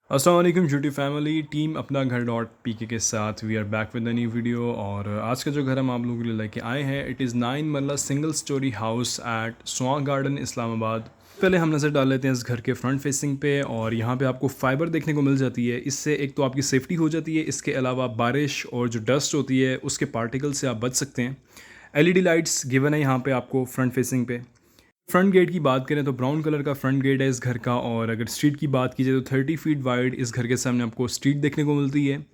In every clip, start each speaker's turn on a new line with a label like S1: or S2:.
S1: अस्सलाम वालेकुम YouTube family team अपना घर डॉट पी के साथ we are back with new video. और आज का जो घर हम आप लोगों के लिए लेके आए हैं it is 9 marla single story house at Swan Garden Islamabad. पहले हम नज़र डाल लेते हैं इस घर के फ्रंट फेसिंग पे और यहाँ पे आपको फाइबर देखने को मिल जाती है। इससे एक तो आपकी सेफ्टी हो जाती है, इसके अलावा बारिश और जो डस्ट होती है उसके पार्टिकल से आप बच सकते हैं। एलईडी लाइट्स गिवन है यहाँ पे आपको फ्रंट फेसिंग पे। फ्रंट गेट की बात करें तो ब्राउन कलर का फ्रंट गेट है इस घर का। और अगर स्ट्रीट की बात की जाए तो 30 फीट वाइड इस घर के सामने आपको स्ट्रीट देखने को मिलती है।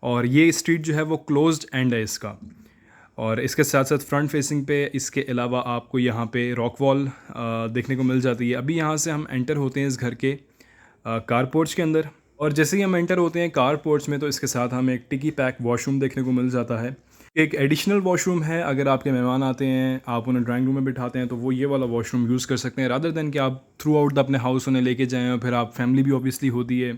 S1: और ये स्ट्रीट जो है वो क्लोज्ड एंड है इसका। और इसके साथ साथ फ्रंट फेसिंग पे इसके अलावा आपको यहाँ पे रॉक वॉल देखने को मिल जाती है। अभी यहाँ से हम एंटर होते हैं इस घर के कार पोर्च के अंदर। और जैसे ही हम एंटर होते हैं कार पोर्च में तो इसके साथ हमें एक टिकी पैक वॉशरूम देखने को मिल जाता है। एक एडिशनल वॉशरूम है, अगर आपके मेहमान आते हैं आप उन्हें ड्राइंग रूम में बिठाते हैं तो वो ये वाला वॉशरूम यूज़ कर सकते हैं, रादर दैन कि आप थ्रू आउट अपने हाउस उन्हें लेके जाएँ और फिर आप फैमिली भी ऑब्वियसली होती है,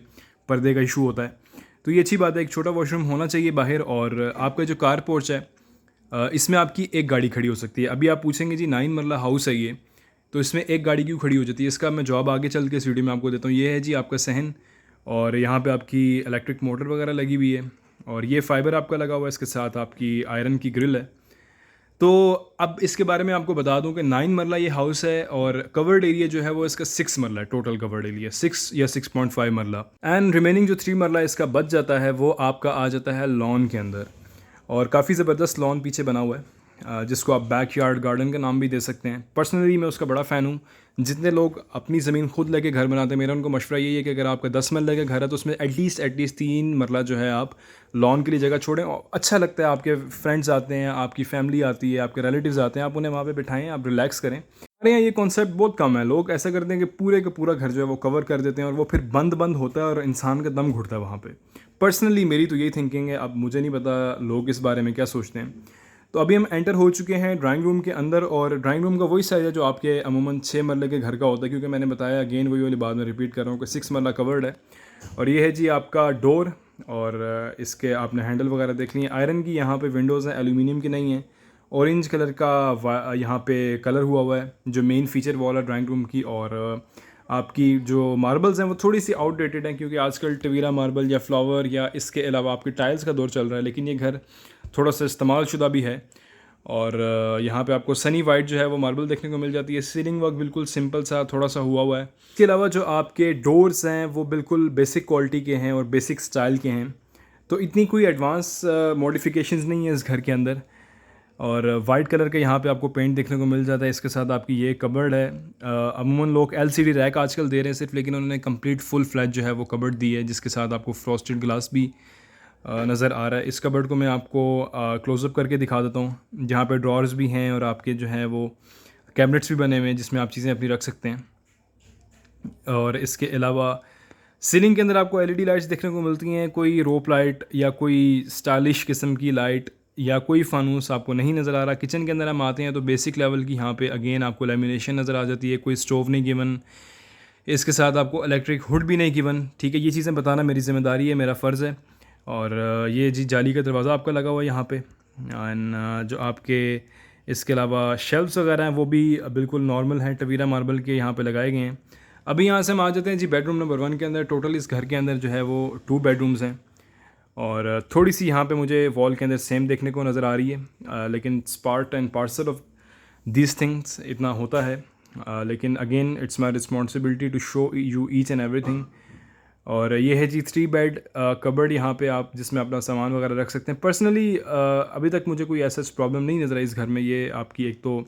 S1: पर्दे का इशू होता है। तो ये अच्छी बात है, एक छोटा वॉशरूम होना चाहिए बाहर। और आपका जो कार पोर्च है इसमें आपकी एक गाड़ी खड़ी हो सकती है। अभी आप पूछेंगे जी 9 मरला हाउस है ये, तो इसमें एक गाड़ी क्यों खड़ी हो जाती है? इसका मैं जवाब आगे चल के इस वीडियो में आपको देता हूँ। ये है जी आपका सहन, और यहाँ पे आपकी इलेक्ट्रिक मोटर वगैरह लगी हुई है और ये फाइबर आपका लगा हुआ है, इसके साथ आपकी आयरन की ग्रिल है। तो अब इसके बारे में आपको बता दूं कि 9 मरला ये हाउस है और कवर्ड एरिया जो है वो इसका 6 मरला है। टोटल कवर्ड एरिया 6 या 6.5 मरला, एंड रिमेनिंग जो 3 मरला इसका बच जाता है वो आपका आ जाता है लॉन के अंदर। और काफ़ी ज़बरदस्त लॉन पीछे बना हुआ है जिसको आप बैकयार्ड गार्डन का नाम भी दे सकते हैं। पर्सनली मैं उसका बड़ा फ़ैन हूँ। जितने लोग अपनी ज़मीन खुद लेके घर बनाते हैं, मेरा उनको मशवरा यही है कि अगर आपका 10 मरले का घर है तो उसमें एटलीस्ट 3 मरला जो है आप लॉन के लिए जगह छोड़ें। और अच्छा लगता है, आपके फ्रेंड्स आते हैं, आपकी फैमिली आती है, आपके रिलेटिव्स आते हैं, आप उन्हें वहाँ पे बिठाएं, आप रिलैक्स करें। हमारे यहाँ ये कॉन्सेप्ट बहुत कम है। लोग ऐसा करते हैं कि पूरे का पूरा घर जो है वो कवर कर देते हैं और वो फिर बंद बंद होता है और इंसान का दम घुटता है वहाँ पे। पर्सनली मेरी तो यही थिंकिंग है, अब मुझे नहीं पता लोग इस बारे में क्या सोचते हैं। तो अभी हम एंटर हो चुके हैं ड्राइंग रूम के अंदर, और ड्राइंग रूम का वही साइज़ है जो आपके अमूमन 6 मरले के घर का होता है, क्योंकि मैंने बताया अगेन वही वाली बात में रिपीट कर रहा हूँ कि 6 मरला कवर्ड है। और ये है जी आपका डोर, और इसके आपने हैंडल वगैरह देख ली है आयरन की। यहाँ पे विंडोज़ हैं, एल्यूमिनियम की नहीं है। ऑरेंज कलर का यहाँ पे कलर हुआ है जो मेन फीचर वॉल है ड्राइंग रूम की। और आपकी जो मार्बल्स हैं वो थोड़ी सी आउटडेटेड हैं, क्योंकि आजकल टवीरा मार्बल या फ्लावर या इसके अलावा आपके टाइल्स का दौर चल रहा है, लेकिन ये घर थोड़ा सा इस्तेमाल शुदा भी है। और यहाँ पे आपको सनी वाइट जो है वो मार्बल देखने को मिल जाती है। सीलिंग वर्क बिल्कुल सिंपल सा थोड़ा सा हुआ है। इसके अलावा जो आपके डोर्स हैं वो बिल्कुल बेसिक क्वालिटी के हैं और बेसिक स्टाइल के हैं, तो इतनी कोई एडवांस मॉडिफिकेशंस नहीं है इस घर के अंदर। और वाइट कलर का यहाँ पे आपको पेंट देखने को मिल जाता है। इसके साथ आपकी ये कबर्ड है। अमूमन लोग एलसीडी रैक आजकल दे रहे हैं सिर्फ, लेकिन उन्होंने कंप्लीट फुल फ्लैट जो है वो कबर्ड दी है, जिसके साथ आपको फ्रॉस्टेड ग्लास भी नज़र आ रहा है। इस कबर्ड को मैं आपको क्लोज़अप करके दिखा देता हूँ, जहाँ पे ड्रॉर्स भी हैं और आपके जो है वो कैबिनेट्स भी बने हुए हैं जिसमें आप चीज़ें अपनी रख सकते हैं। और इसके अलावा सीलिंग के अंदर आपको एलईडी लाइट्स देखने को मिलती हैं। कोई रोप लाइट या कोई स्टाइलिश किस्म की लाइट या कोई फानूस आपको नहीं नज़र आ रहा। किचन के अंदर हम आते हैं तो बेसिक लेवल की यहाँ पे अगेन आपको लेमिनेशन नज़र आ जाती है। कोई स्टोव नहीं गिवन, इसके साथ आपको इलेक्ट्रिक हुड भी नहीं गिवन। ठीक है, ये चीज़ें बताना मेरी ज़िम्मेदारी है, मेरा फ़र्ज़ है। और ये जी जाली का दरवाज़ा आपका लगा हुआ है यहाँ पे। एंड जो आपके इसके अलावा शेल्फ्स वगैरह हैं वो भी बिल्कुल नॉर्मल हैं, टवीरा मार्बल के यहाँ पे लगाए गए हैं। अभी यहाँ से हम आ जाते हैं जी बेडरूम नंबर 1 के अंदर। टोटल इस घर के अंदर जो है वो 2 बेडरूम्स हैं, और थोड़ी सी यहाँ पे मुझे वॉल के अंदर सेम देखने को नज़र आ रही है, लेकिन part and parcel of these things इतना होता है। लेकिन again it's my responsibility to show you each and everything. और ये है जी 3 बेड कबर्ड यहाँ पे आप जिसमें अपना सामान वगैरह रख सकते हैं। पर्सनली अभी तक मुझे कोई ऐसा प्रॉब्लम नहीं नज़र आई इस घर में। ये आपकी एक तो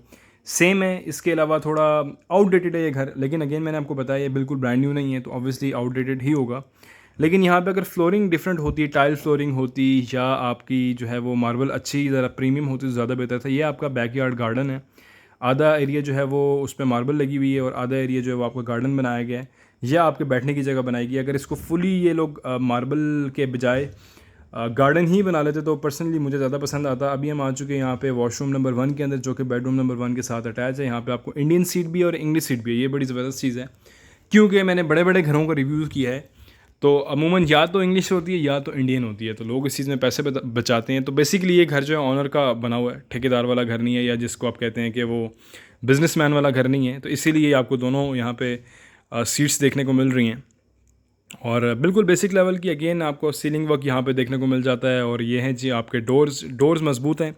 S1: सेम है, इसके अलावा थोड़ा आउटडेटेड है ये घर, लेकिन अगेन मैंने आपको बताया ये बिल्कुल ब्रांड न्यू नहीं है, तो ऑब्वियसली आउटडेटेड ही होगा। लेकिन यहाँ पे अगर फ्लोरिंग डिफरेंट होती, टाइल फ्लोरिंग होती, या आपकी जो है वो मार्बल अच्छी ज़रा प्रीमियम होती तो ज़्यादा बेहतर था। ये आपका बैकयार्ड गार्डन है, आधा एरिया जो है वो उस पर मार्बल लगी हुई है और आधा एरिया जो है वो आपका गार्डन बनाया गया है या आपके बैठने की जगह बनाई गई है। अगर इसको फुली ये लोग मार्बल के बजाय गार्डन ही बना लेते तो पर्सनली मुझे ज़्यादा पसंद आता। अभी हम आ चुके हैं यहाँ पे वॉशरूम नंबर 1 के अंदर, जो कि बेडरूम नंबर 1 के साथ अटैच है। यहाँ पे आपको इंडियन सीट भी और इंग्लिश सीट भी है। ये बड़ी ज़बरदस्त चीज़ है, क्योंकि मैंने बड़े बड़े घरों का रिव्यू किया है तो अमूमन या तो इंग्लिश होती है या तो इंडियन होती है, तो लोग इस चीज़ में पैसे बचाते हैं। तो बेसिकली ये घर जो है ऑनर का बना हुआ है, ठेकेदार वाला घर नहीं है, या जिसको आप कहते हैं कि वो बिजनेसमैन वाला घर नहीं है। तो इसीलिए आपको दोनों यहाँ पे सीट्स देखने को मिल रही हैं। और बिल्कुल बेसिक लेवल की अगेन आपको सीलिंग वर्क यहाँ पे देखने को मिल जाता है। और ये हैं जी आपके डोर्स मजबूत हैं,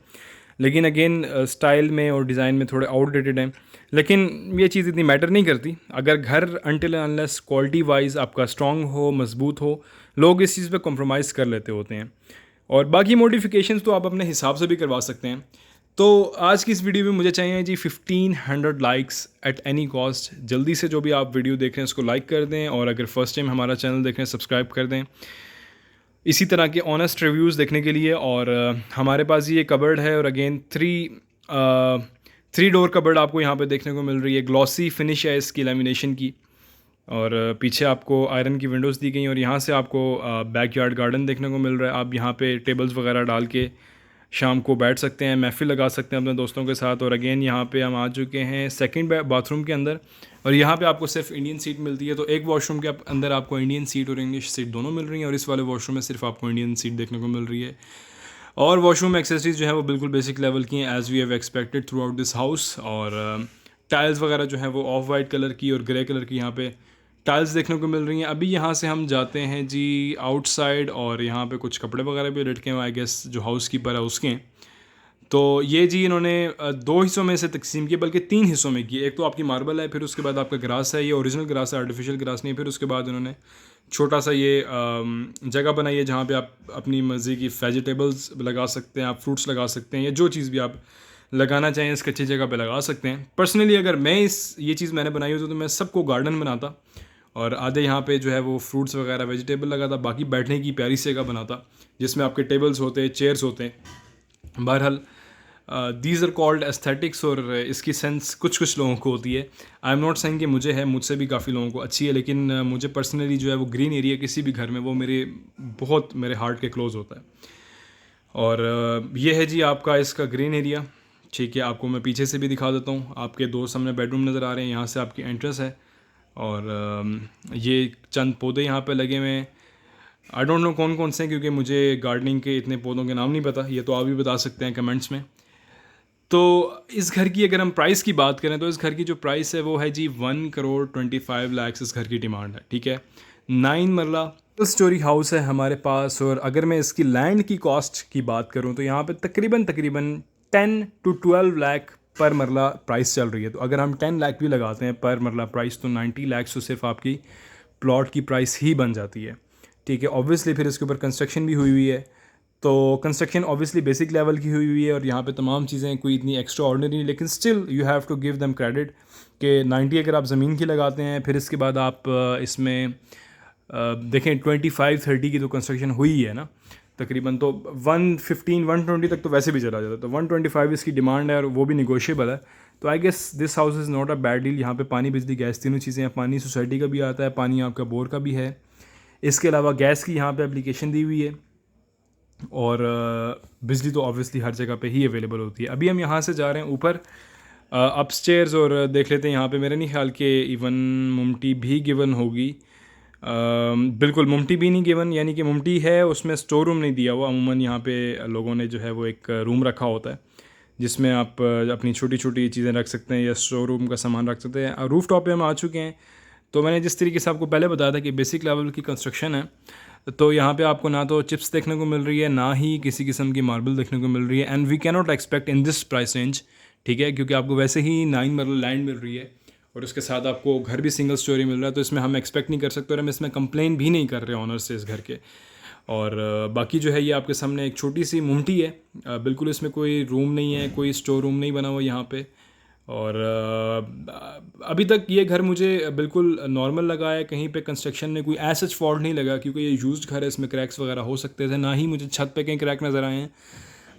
S1: लेकिन अगेन स्टाइल में और डिज़ाइन में थोड़े आउटडेटेड हैं। लेकिन ये चीज़ इतनी मैटर नहीं करती अगर घर अनटिल अनलेस क्वालिटी वाइज आपका स्ट्रॉन्ग हो, मजबूत हो, लोग इस चीज़ पे कॉम्प्रोमाइज़ कर लेते होते हैं। और बाकी मॉडिफिकेशंस तो आप अपने हिसाब से भी करवा सकते हैं। तो आज की इस वीडियो में मुझे चाहिए जी 1500 लाइक्स एट एनी कॉस्ट। जल्दी से जो भी आप वीडियो देख रहे हैं उसको लाइक कर दें, और अगर फर्स्ट टाइम हमारा चैनल देख रहे हैं सब्सक्राइब कर दें इसी तरह के ऑनेस्ट रिव्यूज़ देखने के लिए। और हमारे पास ये कबर्ड है, और अगेन थ्री डोर कबर्ड आपको यहाँ पे देखने को मिल रही है। ग्लॉसी फिनिश है इसकी लैमिनेशन की, और पीछे आपको आयरन की विंडोज़ दी गई, और यहाँ से आपको बैकयार्ड गार्डन देखने को मिल रहा है। आप यहाँ पे टेबल्स वगैरह डाल के शाम को बैठ सकते हैं, महफिल लगा सकते हैं अपने दोस्तों के साथ। और अगेन यहाँ पे हम आ चुके हैं सेकंड बाथरूम के अंदर, और यहाँ पे आपको सिर्फ इंडियन सीट मिलती है। तो एक वॉशरूम के अंदर आपको इंडियन सीट और इंग्लिश सीट दोनों मिल रही हैं, और इस वाले वॉशरूम में सिर्फ आपको इंडियन सीट देखने को मिल रही है। और वॉशरूम एक्सेसरीज जो है वो बिल्कुल बेसिक लेवल की हैं, as we have expected throughout this house. और टाइल्स वगैरह जो है वो ऑफ वाइट कलर की और ग्रे कलर की यहाँ पे टाइल्स देखने को मिल रही हैं। अभी यहाँ से हम जाते हैं जी आउटसाइड, और यहाँ पे कुछ कपड़े वगैरह भी लटके हुए, आई गेस जो हाउस कीपर है उसके। तो ये जी इन्होंने दो हिस्सों में से तकसीम की, बल्कि तीन हिस्सों में की। एक तो आपकी मार्बल है, फिर उसके बाद आपका ग्रास है, ये ओरिजिनल ग्रास है, आर्टिफिशियल ग्रास नहीं है। फिर उसके बाद उन्होंने छोटा सा ये जगह बनाई है जहाँ पे आप अपनी मर्ज़ी की वेजिटेबल्स लगा सकते हैं, आप फ्रूट्स लगा सकते हैं, या जो चीज़ भी आप लगाना चाहें इस कच्ची जगह पे लगा सकते हैं। पर्सनली अगर मैं ये चीज़ मैंने बनाई होती तो मैं सबको गार्डन बनाता, और आधे यहाँ पे जो है वो फ्रूट्स वगैरह वेजिटेबल लगाता, बाकी बैठने की प्यारी सी जगह बनाता जिसमें आपके टेबल्स होते हैं, चेयर्स होते हैं। बहरहाल दीज आर कॉल्ड एस्थेटिक्स, और इसकी सेंस कुछ कुछ लोगों को होती है। आई एम नॉट सेइंग कि मुझे है, मुझसे भी काफ़ी लोगों को अच्छी है, लेकिन मुझे पर्सनली जो है वो ग्रीन एरिया किसी भी घर में वो मेरे हार्ट के क्लोज होता है। और ये है जी आपका इसका ग्रीन एरिया। ठीक है, आपको मैं पीछे से भी दिखा देता हूँ। आपके दो सामने बेडरूम नज़र आ रहे हैं, यहाँ से आपकी एंट्रेंस है, और ये चंद पौधे यहाँ पे लगे हुए हैं। आई डोंट नो कौन कौन से हैं, क्योंकि मुझे गार्डनिंग के इतने पौधों के नाम नहीं पता, ये तो आप भी बता सकते हैं कमेंट्स में। तो इस घर की अगर हम प्राइस की बात करें तो इस घर की जो प्राइस है वो है जी 1,25,00,000 इस घर की डिमांड है। ठीक है, 9 मरला स्टोरी हाउस है हमारे पास। और अगर मैं इसकी लैंड की कॉस्ट की बात करूं तो यहाँ पे तकरीबन 10 to 12 लाख पर मरला प्राइस चल रही है। तो अगर हम 10 लाख भी लगाते हैं पर मरला प्राइस, तो 90 लाख तो सिर्फ आपकी प्लॉट की प्राइस ही बन जाती है। ठीक है, ऑब्वियसली फिर इसके ऊपर कंस्ट्रक्शन भी हुई हुई है, तो कंस्ट्रक्शन ऑब्वियसली बेसिक लेवल की हुई हुई है, और यहाँ पे तमाम चीज़ें कोई इतनी एक्स्ट्रा ऑर्डिनरी नहीं, लेकिन still you have to give them credit कि 90 अगर आप ज़मीन की लगाते हैं, फिर इसके बाद आप इसमें देखें 25-30 की तो कंस्ट्रक्शन हुई है ना तकरीबन, तो 115-120 तक तो वैसे भी चला जाता है। तो 125 इसकी डिमांड है, और वो भी निगोशिएबल है। तो I guess this house is not a bad deal. यहाँ पे पानी, बिजली, गैस तीनों चीज़ें हैं। पानी सोसाइटी का भी आता है, पानी आपका बोर का भी है। इसके अलावा गैस की यहाँ पे एप्लीकेशन दी हुई है, और बिजली तो ऑब्वियसली हर जगह पे ही अवेलेबल होती है। अभी हम यहाँ से जा रहे हैं ऊपर अपस्टेयर्स, और देख लेते हैं यहाँ पे मेरे नहीं ख्याल के इवन मुमटी भी गिवन होगी। बिल्कुल मुमटी भी नहीं गिवन, यानी कि मुमटी है, उसमें स्टोर रूम नहीं दिया हुआ। अमूमन यहाँ पे लोगों ने जो है वो एक रूम रखा होता है जिसमें आप अपनी छोटी छोटी चीज़ें रख सकते हैं, या स्टोर रूम का सामान रख सकते हैं। रूफ टॉप पे हम आ चुके हैं। तो मैंने जिस तरीके से आपको पहले बताया था कि बेसिक लेवल की कंस्ट्रक्शन है, तो यहाँ पे आपको ना तो चिप्स देखने को मिल रही है, ना ही किसी किस्म की मार्बल देखने को मिल रही है, and we can not expect in this price range. ठीक है, क्योंकि आपको वैसे ही 9 मरल लैंड मिल रही है, और उसके साथ आपको घर भी सिंगल स्टोरी मिल रहा है, तो इसमें हम एक्सपेक्ट नहीं कर सकते, और हम इसमें कंप्लेन भी नहीं कर रहे ऑनर से इस घर के। और बाकी जो है ये आपके सामने एक छोटी सी मुमटी है, बिल्कुल इसमें कोई रूम नहीं है, कोई स्टोर रूम नहीं बना हुआ यहाँ पे। और अभी तक ये घर मुझे बिल्कुल नॉर्मल लगा है, कहीं पे कंस्ट्रक्शन में कोई ऐसा फॉल्ट नहीं लगा, क्योंकि ये यूज्ड घर है, इसमें क्रैक्स वगैरह हो सकते थे। ना ही मुझे छत पे कहीं क्रैक नज़र आए हैं,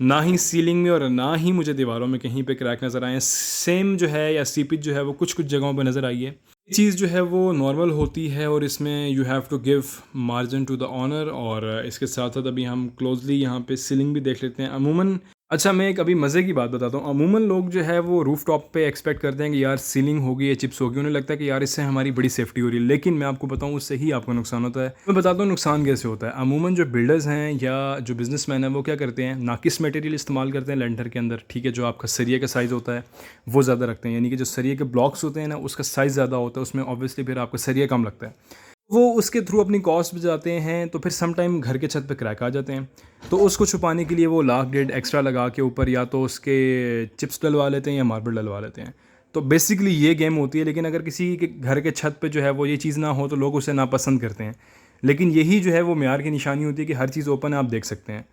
S1: ना ही सीलिंग में, और ना ही मुझे दीवारों में कहीं पे क्रैक नज़र आए हैं। सेम जो है या सीपिच जो है वो कुछ कुछ जगहों पे नज़र आई है। ये चीज़ जो है वो नॉर्मल होती है, और इसमें you have to give margin to the owner. और इसके साथ साथ अभी हम क्लोजली यहाँ पे सीलिंग भी देख लेते हैं। अमूमन अच्छा, मैं एक अभी मज़े की बात बताता हूँ। अमूमन लोग जो है वो रूफ टॉप पे एक्सपेक्ट करते हैं कि यार सीलिंग होगी या चिप्स होगी, उन्हें लगता है कि यार इससे हमारी बड़ी सेफ्टी हो रही है, लेकिन मैं आपको बताऊँ उससे ही आपको नुकसान होता है। मैं बताता हूँ नुकसान कैसे होता है। अमूमन जो बिल्डर्स हैं या जो बिजनेसमैन हैं वो क्या करते हैं, नाकिस मटेरियल इस्तेमाल करते हैं लेंटर के अंदर। ठीक है, जो आपका सरिया का साइज़ होता है वो ज़्यादा रखते हैं, यानी कि जो सरिया के ब्लॉक्स होते हैं ना उसका साइज़ ज़्यादा होता है, उसमें ऑब्वियसली फिर आपका सरिया कम लगता है। वो उसके थ्रू अपनी कॉस्ट बचाते हैं, तो फिर सम टाइम घर के छत पे क्रैक आ जाते हैं। तो उसको छुपाने के लिए वो लाख डेढ़ एक्स्ट्रा लगा के ऊपर या तो उसके चिप्स डलवा लेते हैं या मार्बल डलवा लेते हैं। तो बेसिकली ये गेम होती है। लेकिन अगर किसी के घर के छत पे जो है वो ये चीज़ ना हो तो लोग उसे नापसंद करते हैं। लेकिन यही जो है वो मेयार की निशानी होती है कि हर चीज़ ओपन आप देख सकते हैं।